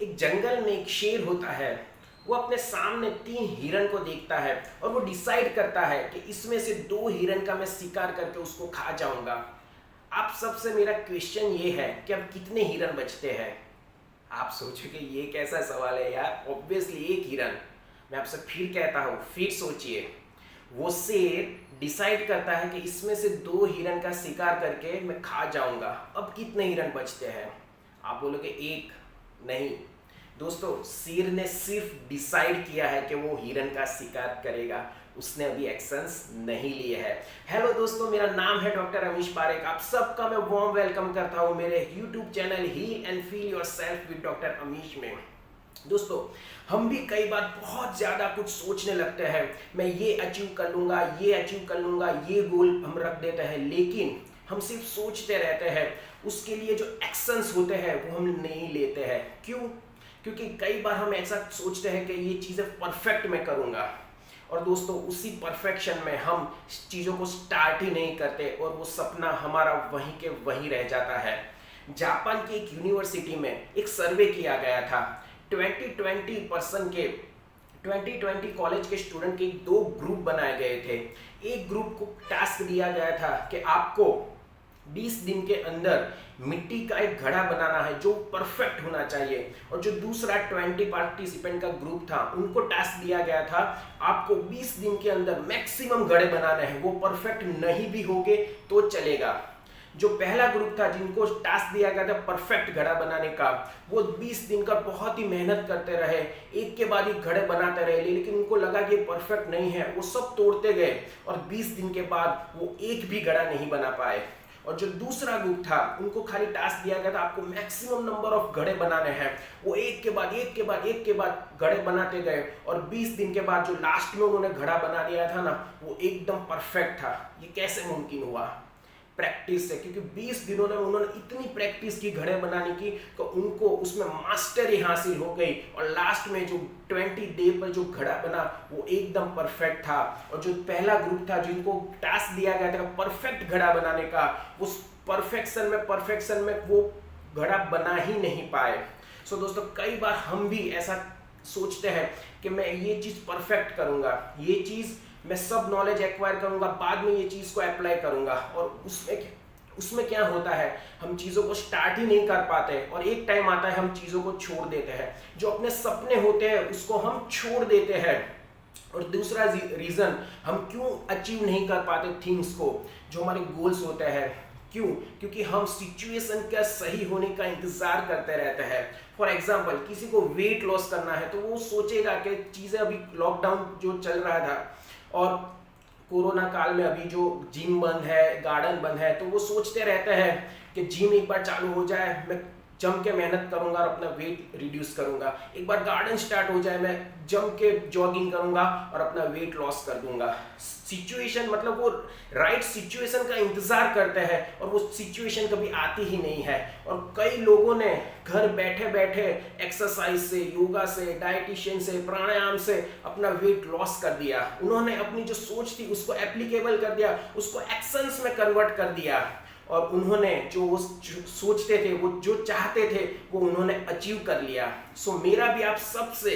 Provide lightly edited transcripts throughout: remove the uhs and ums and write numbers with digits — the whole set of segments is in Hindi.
एक जंगल में एक शेर होता है। वो अपने सामने 3 हिरन को देखता है और वो डिसाइड करता है कि इसमें से 2 हिरन का मैं शिकार करके उसको खा जाऊंगा। आप सबसे मेरा क्वेश्चन ये है कि अब कितने हिरन बचते हैं? आप सोचोगे ये कैसा सवाल है यार, ऑब्वियसली एक हिरन। मैं आपसे फिर कहता हूँ, फिर सोचिए। वो शेर डिसाइड करता है कि इसमें से 2 हिरन का शिकार करके मैं खा जाऊंगा। अब कितने हिरन बचते हैं? आप बोलोगे एक। नहीं दोस्तों, शेर ने सिर्फ डिसाइड किया है कि वो हिरन का शिकार करेगा, उसने अभी एक्शंस नहीं लिए हैं। हेलो दोस्तों, मेरा नाम है डॉक्टर अमीश पारेख। आप सबका मैं वार्म वेलकम करता हूं मेरे YouTube channel heal and feel yourself with doctor Amish में। दोस्तों, हम भी कई बार बहुत ज़्यादा कुछ सोचने लगते हैं। मैं ये अचीव कर लूँगा, ये अचीव कर लूँगा, ये गोल हम रख देते हैं, लेकिन हम सिर्फ सोचते रहते हैं। उसके लिए जो एक्शंस होते हैं वो हम नहीं लेते हैं। क्यों? क्योंकि कई बार हम ऐसा सोचते हैं कि ये चीज़ें परफेक्ट मैं करूँगा, और दोस्तों उसी परफेक्शन में हम चीज़ों को स्टार्ट ही नहीं करते और वो सपना हमारा वहीं के वहीं रह जाता है। जापान की एक यूनिवर्सिटी में एक सर्वे किया गया था। 2020 कॉलेज के स्टूडेंट के 2 ग्रुप बनाए गए थे। एक ग्रुप को टास्क दिया गया था कि आपको 20 दिन के अंदर मिट्टी का एक घड़ा बनाना है जो परफेक्ट होना चाहिए, और जो दूसरा 20 पार्टिसिपेंट का ग्रुप था उनको टास्क दिया गया था आपको 20 दिन के अंदर मैक्सिमम घड़े बनाने हैं। वो परफेक्ट नहीं भी होंगे तो चलेगा। जो पहला ग्रुप था जिनको टास्क दिया गया था परफेक्ट घड़ा बनाने का, वो 20 दिन का बहुत ही मेहनत करते रहे, एक के बाद एक घड़े बनाते रहे, लेकिन उनको लगा कि परफेक्ट नहीं है। वो सब तोड़ते गए और 20 दिन के बाद वो एक भी घड़ा नहीं बना पाए। और जो दूसरा ग्रुप था उनको खाली टास्क दिया गया था आपको मैक्सिमम नंबर ऑफ घड़े बनाने हैं। वो एक के बाद एक घड़े बनाते गए, और 20 दिन के बाद जो लास्ट में उन्होंने घड़ा बना दिया था ना, वो एकदम परफेक्ट था। ये कैसे मुमकिन हुआ? प्रैक्टिस से। क्योंकि 20 दिनों में उन्होंने इतनी प्रैक्टिस की घड़े बनाने की तो उनको उसमें मास्टरी हासिल हो गई, और लास्ट में जो 20 डे पर जो घड़ा बना वो एकदम परफेक्ट था। और जो पहला ग्रुप था जिनको टास्क दिया गया था परफेक्ट घड़ा बनाने का, उस परफेक्शन में वो घड़ा बना ही नहीं पाए। सो दोस्तों, कई बार हम भी ऐसा सोचते हैं कि मैं ये चीज़ परफेक्ट करूँगा, ये चीज़ मैं सब नॉलेज एक्वायर करूंगा, बाद में ये चीज़ को अप्लाई करूंगा, और उसमें क्या होता है, हम चीज़ों को स्टार्ट ही नहीं कर पाते, और एक टाइम आता है हम चीज़ों को छोड़ देते हैं। जो अपने सपने होते हैं उसको हम छोड़ देते हैं। और दूसरा रीज़न हम क्यों अचीव नहीं कर पाते थिंग्स को, जो हमारे गोल्स होते हैं, क्यों? क्योंकि हम सिचुएशन का सही होने का इंतजार करते रहते हैं। फॉर एग्जाम्पल, किसी को वेट लॉस करना है तो वो सोचेगा कि चीज़ें अभी लॉकडाउन जो चल रहा था और कोरोना काल में अभी जो जिम बंद है, गार्डन बंद है, तो वो सोचते रहते हैं कि जिम एक बार चालू हो जाए, मैं जम के मेहनत करूंगा और अपना वेट रिड्यूस करूंगा। एक बार गार्डन स्टार्ट हो जाए, मैं जम के जॉगिंग करूंगा और अपना वेट लॉस कर दूंगा। सिचुएशन मतलब वो राइट सिचुएशन का इंतजार करते हैं और वो सिचुएशन कभी आती ही नहीं है। और कई लोगों ने घर बैठे बैठे एक्सरसाइज से, योगा से, डाइटिशियन से, प्राणायाम से अपना वेट लॉस कर दिया। उन्होंने अपनी जो सोच थी उसको एप्लीकेबल कर दिया, उसको एक्शंस में कन्वर्ट कर दिया, और उन्होंने जो वो सोचते थे, वो जो चाहते थे, वो उन्होंने अचीव कर लिया। सो मेरा भी आप सबसे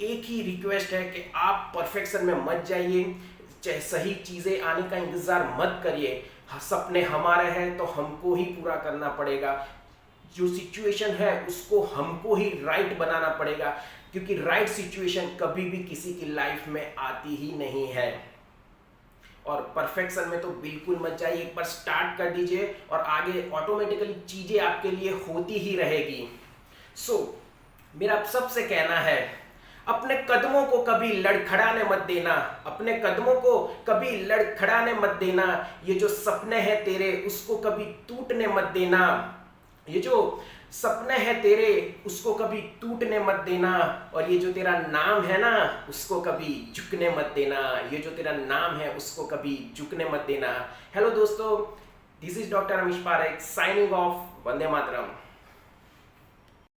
एक ही रिक्वेस्ट है कि आप परफेक्शन में मत जाइए, चाहे सही चीज़ें आने का इंतज़ार मत करिए। सपने हमारे हैं तो हमको ही पूरा करना पड़ेगा। जो सिचुएशन है उसको हमको ही राइट बनाना पड़ेगा, क्योंकि राइट सिचुएशन कभी भी किसी की लाइफ में आती ही नहीं है। और परफेक्शन में तो बिल्कुल मत जाइए, एक बार स्टार्ट कर दीजिए और आगे ऑटोमेटिकली चीज़ें आपके लिए होती ही रहेगी। सो मेरा सबसे कहना है, अपने कदमों को कभी लड़खड़ाने मत देना, अपने कदमों को कभी लड़खड़ाने मत देना। ये जो सपने हैं तेरे उसको कभी टूटने मत देना, ये जो सपने हैं तेरे उसको कभी टूटने मत देना। और ये जो तेरा नाम है ना उसको कभी झुकने मत देना, ये जो तेरा नाम है उसको कभी झुकने मत देना। हेलो दोस्तों, this is doctor Amish Parekh signing off. Vande Mataram.